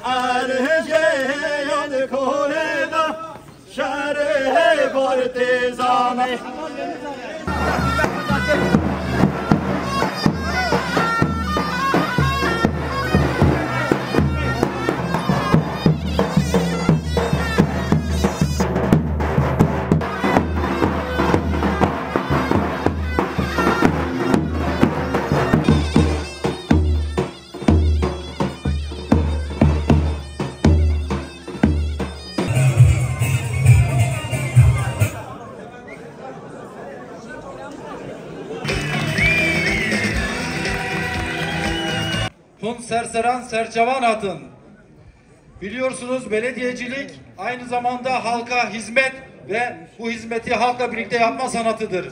ارهجه کوهدا شهر پرتزامه Hun serseran serçavan atın. Biliyorsunuz belediyecilik aynı zamanda halka hizmet ve bu hizmeti halkla birlikte yapma sanatıdır.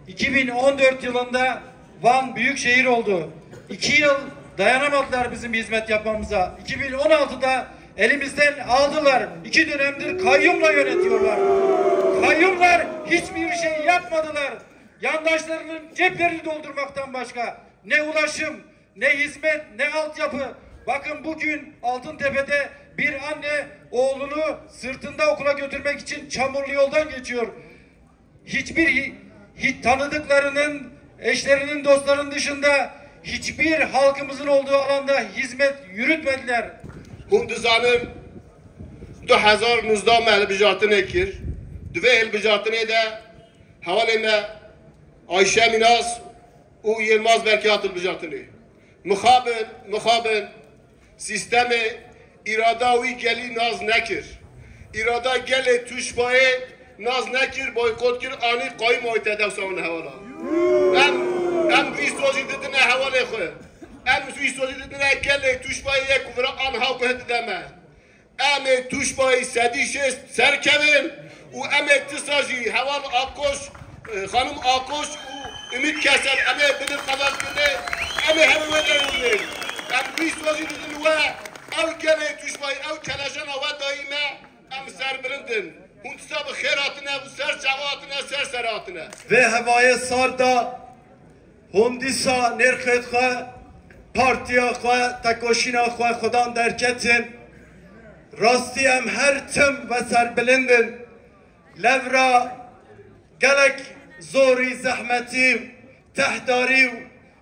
2014 yılında Van büyükşehir oldu. 2 yıl dayanamadılar bizim hizmet yapmamıza. 2016'da elimizden aldılar. 2 dönemdir kayyumla yönetiyorlar. Kayyumlar hiçbir şey yapmadılar. Yandaşlarının ceplerini doldurmaktan başka ne ulaşım, ne hizmet, ne altyapı. Bakın bugün Altıntepe'de bir anne oğlunu sırtında okula götürmek için çamurlu yoldan geçiyor. Hiçbir tanıdıklarının, eşlerinin, dostlarının dışında hiçbir halkımızın olduğu alanda hizmet yürütmediler. Hundizanın 2019 melbijatını kir. Dve elbijatını da havalime Ayşe Minas o Yılmaz Berkat elbijatını. Muhabin sistemi iradavi geli naz nekir. İrada geli tuşbayı naz nekir, boykot kir, ani koyum oytedev savun havala. Em vistoji dedine havale koy. Em vistoji dedine geli tuşbayı kuvra anha koyet deme. Em tuşbayı sedişe serkevin. U em iktisacı haval akkoş, hanım akkoş ümit keser. Em bilir kadar bile. Em hemen öderim. Em vistoji dedine ve ev geli tuşbayı ev kelejana ve daime em serbrindin. Huntsa bu xeratına, bu serçavatına, serseratına. Ve havaya sarda Hundisa nerxetxe partiya xwe tekoşina xwe xudan derketin rastî em her tim ve serbilindin levra gelek zorî zehmetî tehdarî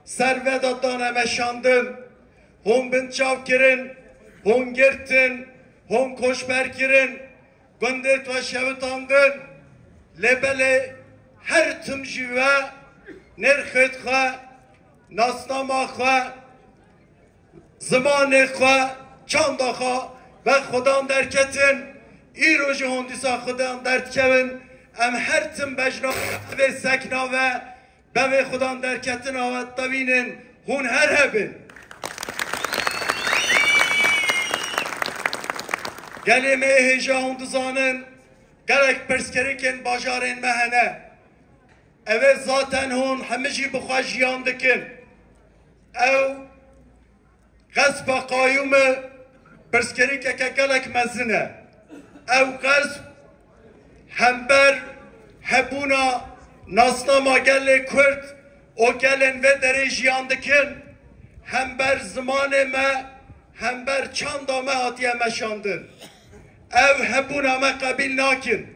serveda dane meşandin hon binçav kirin hon girtin hon koşber kirin gundit ve şevitandin lebele her tim jive nerxet xwe, nasnama xwe, zimanê xwe, çanda xwe ve xudan derketin îro ji hondîsa xudan derdkevin em her tim bejna ve sekna ve bevê xudan derketin avet tevînin hûn her hebin. Gelê me hêja hûn dizanin gelek pirskerîkên bajarên me hene. Evet zaten hon hemeci bixwe jiyan dikin. Ew gaspa qayyume pirskerîkeke gelek mezin e. Ew gasp hember hebûna nasnama gelê Kurd o gelên ve derê jiyan dikin. Hember zimanê me hember çanda me hatiye meşandin. Ew hebûna me qebîl nakin.